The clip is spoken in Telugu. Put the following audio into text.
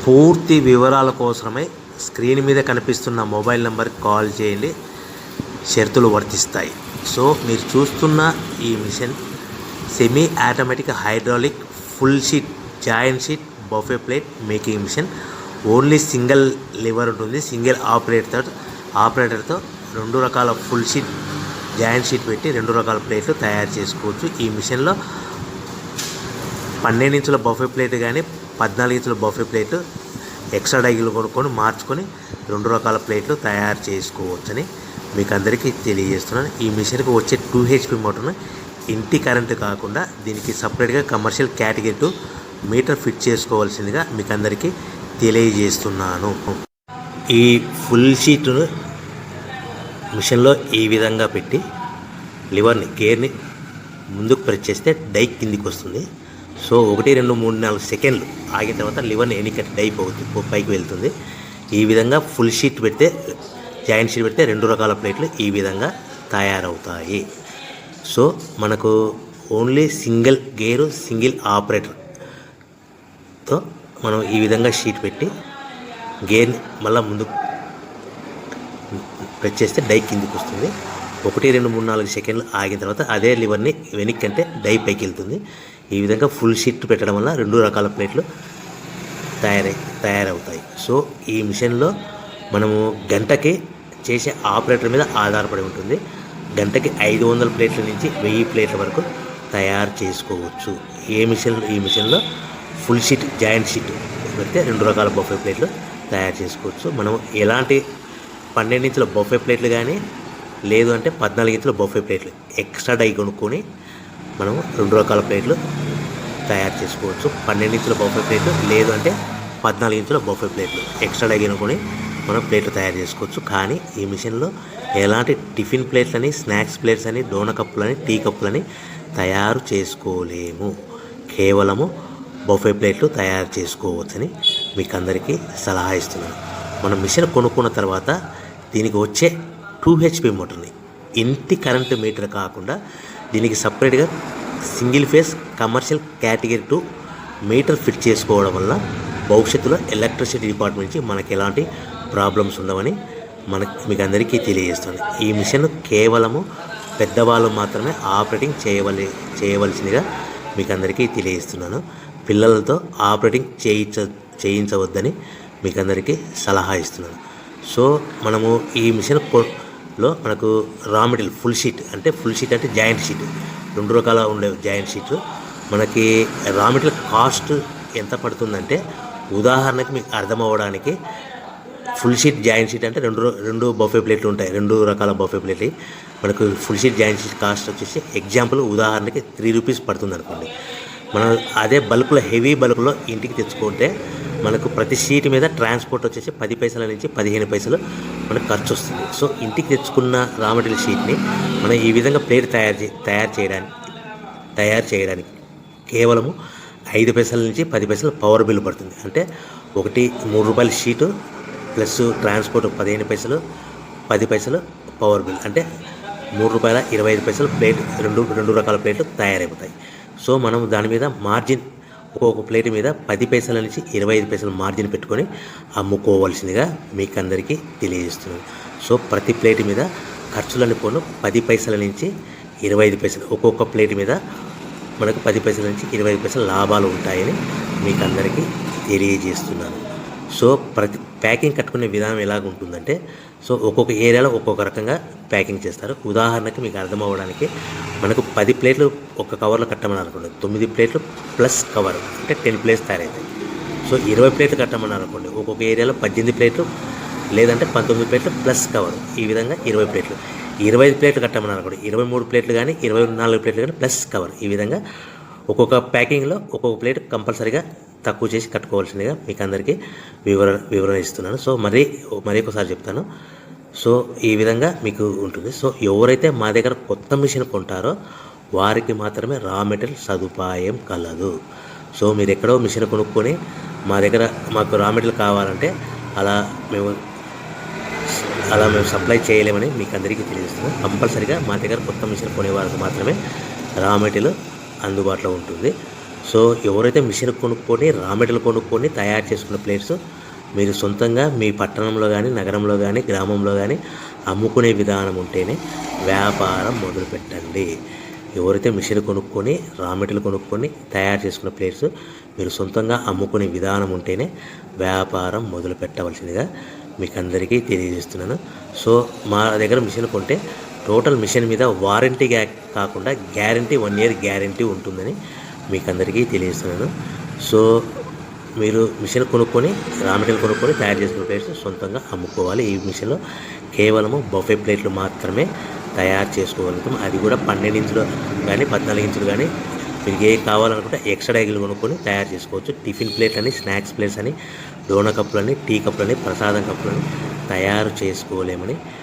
పూర్తి వివరాల కోసమై స్క్రీన్ మీద కనిపిస్తున్న మొబైల్ నెంబర్కి కాల్ చేయండి. షరతులు వర్తిస్తాయి. సో మీరు చూస్తున్న ఈ machine semi automatic hydraulic full sheet joint sheet buffet plate making machine. Only single lever ఉంటుంది. సింగిల్ ఆపరేటర్తో 2 రకాల ఫుల్ షీట్ జాయింట్ షీట్ పెట్టి 2 రకాల ప్లేట్లు తయారు చేసుకోవచ్చు. ఈ మిషన్లో 12 ఇంచుల బఫే ప్లేట్ కానీ 14 ఇంచుల బఫే ప్లేట్ ఎక్స్ట్రా డైలు కొనుక్కొని మార్చుకొని 2 రకాల ప్లేట్లు తయారు చేసుకోవచ్చని మీకు అందరికీ తెలియజేస్తున్నాను. ఈ మిషన్కి వచ్చే 2 HP మోటార్ను ఇంటి కరెంటు కాకుండా దీనికి సపరేట్గా కమర్షియల్ కేటగిరీ 2 మీటర్ ఫిట్ చేసుకోవాల్సిందిగా మీకు అందరికీ తెలియజేస్తున్నాను. ఈ ఫుల్ షీట్ను మిషన్లో ఈ విధంగా పెట్టి లివర్ని గేర్ని ముందుకు ప్రెస్ చేస్తే డై కిందికి వస్తుంది. సో 1 2 3 4 సెకండ్లు ఆగిన తర్వాత లివర్ని ఎన్నికట్టి డై పైకి వెళ్తుంది. ఈ విధంగా ఫుల్ షీట్ పెడితే జాయింట్ షీట్ పెడితే 2 రకాల ప్లేట్లు ఈ విధంగా తయారవుతాయి. సో మనకు ఓన్లీ సింగిల్ గేరు సింగిల్ ఆపరేటర్తో మనం ఈ విధంగా షీట్ పెట్టి గేర్ని మళ్ళీ ముందుకు ప్రెస్ చేస్తే డై కిందికి వస్తుంది. 1 2 3 4 సెకండ్లు ఆగిన తర్వాత అదే లివర్ని వెనక్కి అంటే డై పైకి వెళ్తుంది. ఈ విధంగా ఫుల్ షీట్ పెట్టడం వల్ల 2 రకాల ప్లేట్లు తయారవుతాయి. సో ఈ మిషన్లో మనము గంటకి చేసే ఆపరేటర్ మీద ఆధారపడి ఉంటుంది. గంటకి 500 ప్లేట్ల నుంచి 1000 ప్లేట్ల వరకు తయారు చేసుకోవచ్చు. ఈ మిషన్లో ఫుల్ షీట్ జాయింట్ షీట్ పెడితే 2 రకాల బఫే ప్లేట్లు తయారు చేసుకోవచ్చు. మనం ఎలాంటి 12 ఇంచుల బఫే ప్లేట్లు కానీ లేదు అంటే 14 ఇంచుల బఫే ప్లేట్లు ఎక్స్ట్రా డై కొనుక్కొని మనం 2 రకాల ప్లేట్లు తయారు చేసుకోవచ్చు. 12 ఇంచుల బఫే ప్లేట్లు లేదు అంటే 14 ఇంచుల బఫే ప్లేట్లు ఎక్స్ట్రా డై కొనుక్కొని మనం ప్లేట్లు తయారు చేసుకోవచ్చు. కానీ ఈ మిషన్లో ఎలాంటి టిఫిన్ ప్లేట్లని స్నాక్స్ ప్లేట్స్ అని డోనా కప్పులని టీ కప్పులని తయారు చేసుకోలేము. కేవలము బఫే ప్లేట్లు తయారు చేసుకోవచ్చని మీకు అందరికీ సలహా ఇస్తున్నాను. మనం మిషన్ కొనుక్కున్న తర్వాత దీనికి వచ్చే 2 HP మోటార్ని ఇంటి కరెంటు మీటర్ కాకుండా దీనికి సపరేట్గా single phase commercial category 2 metre fit చేసుకోవడం వల్ల భవిష్యత్తులో ఎలక్ట్రిసిటీ డిపార్ట్మెంట్ నుంచి మనకి ఎలాంటి ప్రాబ్లమ్స్ ఉండవని మీకు అందరికీ తెలియజేస్తుంది. ఈ మిషన్ కేవలము పెద్దవాళ్ళు మాత్రమే ఆపరేటింగ్ చేయవలసిందిగా మీకు అందరికీ తెలియజేస్తున్నాను. పిల్లలతో ఆపరేటింగ్ చేయించవద్దని మీకు అందరికీ సలహా ఇస్తున్నాను. సో మనము ఈ మిషన్లో మనకు రా మెటీరియల్ ఫుల్ షీట్ అంటే జాయింట్ షీట్ 2 రకాల ఉండే జాయింట్ షీట్లు మనకి రా మెటీరియల్ కాస్ట్ ఎంత పడుతుందంటే ఉదాహరణకి మీకు అర్థం అవ్వడానికి ఫుల్ షీట్ జాయింట్ షీట్ అంటే 2 బఫే ప్లేట్లు ఉంటాయి. 2 రకాల బఫే ప్లేట్లు మనకు full sheet joint sheet cost వచ్చేసి ఎగ్జాంపుల్ ఉదాహరణకి 3 రూపీస్ పడుతుంది అనుకోండి. మనం అదే బల్క్లో హెవీ బల్క్లో ఇంటికి తెచ్చుకుంటే మనకు ప్రతి షీట్ మీద ట్రాన్స్పోర్ట్ వచ్చేసి 10 పైసల నుంచి 15 పైసలు మనకు ఖర్చు వస్తుంది. సో ఇంటికి తెచ్చుకున్న రా మెటీరియల్ షీట్ని మనం ఈ విధంగా ప్లేట్ తయారు చేయడానికి కేవలము 5 పైసల నుంచి 10 పైసలు పవర్ బిల్ పడుతుంది. అంటే 3 రూపాయల షీటు ప్లస్ ట్రాన్స్పోర్ట్ 15 పైసలు 10 పైసలు పవర్ బిల్ అంటే 3 రూపాయల 25 పైసలు ప్లేట్ 2 రకాల ప్లేట్లు తయారైపోతాయి. సో మనం దాని మీద మార్జిన్ ఒక్కొక్క ప్లేట్ మీద 10 పైసల నుంచి 25 పైసలు మార్జిన్ పెట్టుకొని అమ్ముకోవాల్సిందిగా మీకు అందరికీ తెలియజేస్తున్నాను. సో ప్రతి ప్లేట్ మీద ఖర్చులని పోను 10 పైసల నుంచి 25 పైసలు ఒక్కొక్క ప్లేట్ మీద మనకు 10 పైసల నుంచి 25 పైసలు లాభాలు ఉంటాయని మీకు అందరికీ తెలియజేస్తున్నాను. సో ప్రతి ప్యాకింగ్ కట్టుకునే విధానం ఎలాగ ఉంటుందంటే సో ఒక్కొక్క ఏరియాలో ఒక్కొక్క రకంగా ప్యాకింగ్ చేస్తారు. ఉదాహరణకి మీకు అర్థం అవ్వడానికి మనకు 10 ప్లేట్లు ఒక కవర్లో కట్టమని అనుకోండి, 9 ప్లేట్లు ప్లస్ కవర్ అంటే 10 ప్లేట్స్ తయారవుతాయి. సో 20 ప్లేట్లు కట్టమని అనుకోండి, ఒక్కొక్క ఏరియాలో 18 ప్లేట్లు లేదంటే 19 ప్లేట్లు ప్లస్ కవర్ ఈ విధంగా 20 ప్లేట్లు. 25 ప్లేట్లు కట్టమని అనుకోండి, 23 ప్లేట్లు కానీ 24 ప్లేట్లు కానీ ప్లస్ కవర్ ఈ విధంగా ఒక్కొక్క ప్యాకింగ్లో ఒక్కొక్క ప్లేట్ కంపల్సరీగా తక్కువ చేసి కట్టుకోవాల్సిందిగా మీకు అందరికీ వివరణ ఇస్తున్నాను. సో మరీ ఒకసారి చెప్తాను. సో ఈ విధంగా మీకు ఉంటుంది. సో ఎవరైతే మా దగ్గర కొత్త మిషన్ కొంటారో వారికి మాత్రమే రా మెటీరియల్ సదుపాయం కలదు. సో మీరు ఎక్కడో మిషన్ కొనుక్కొని మాకు రా మెటీరియల్ కావాలంటే అలా మేము సప్లై చేయలేమని మీకు అందరికీ తెలియజేస్తున్నాం. కంపల్సరీగా మా దగ్గర కొత్త మిషన్ కొనే వారికి మాత్రమే రా మెటీరియల్ అందుబాటులో ఉంటుంది. సో ఎవరైతే మిషన్ కొనుక్కొని రా మెటీరియల్ కొనుక్కొని తయారు చేసుకున్న ప్లేట్స్ మీరు సొంతంగా మీ పట్టణంలో కానీ నగరంలో కానీ గ్రామంలో కానీ అమ్ముకునే విధానం ఉంటేనే వ్యాపారం మొదలుపెట్టండి. ఎవరైతే మిషన్ కొనుక్కొని రా మెటీరియల్ కొనుక్కొని తయారు చేసుకున్న ప్లేట్స్ మీరు సొంతంగా అమ్ముకునే విధానం ఉంటేనే వ్యాపారం మొదలు పెట్టవలసిందిగా మీకు అందరికీ తెలియజేస్తున్నాను. సో మా దగ్గర మిషన్ కొంటే టోటల్ మిషన్ మీద వారంటీ కాకుండా గ్యారంటీ 1 year గ్యారంటీ ఉంటుందని మీకు అందరికీ తెలియజేస్తున్నాను. సో మీరు మిషన్ కొనుక్కొని రా మెటీరియల్ కొనుక్కొని తయారు చేసుకున్న ప్లేట్స్ సొంతంగా అమ్ముకోవాలి. ఈ మిషన్లో కేవలము బఫే ప్లేట్లు మాత్రమే తయారు చేసుకోగలుగుతాం. అది కూడా 12 ఇంచులు కానీ 14 ఇంచులు కానీ మీకు ఏ కావాలనుకుంటే ఎక్స్ట్రా ఎగ్గులు కొనుక్కొని తయారు చేసుకోవచ్చు. టిఫిన్ ప్లేట్ అని, స్నాక్స్ ప్లేట్స్ అని, డోనా కప్పులని, టీ కప్పులని, ప్రసాదం కప్పులని తయారు చేసుకోలేమని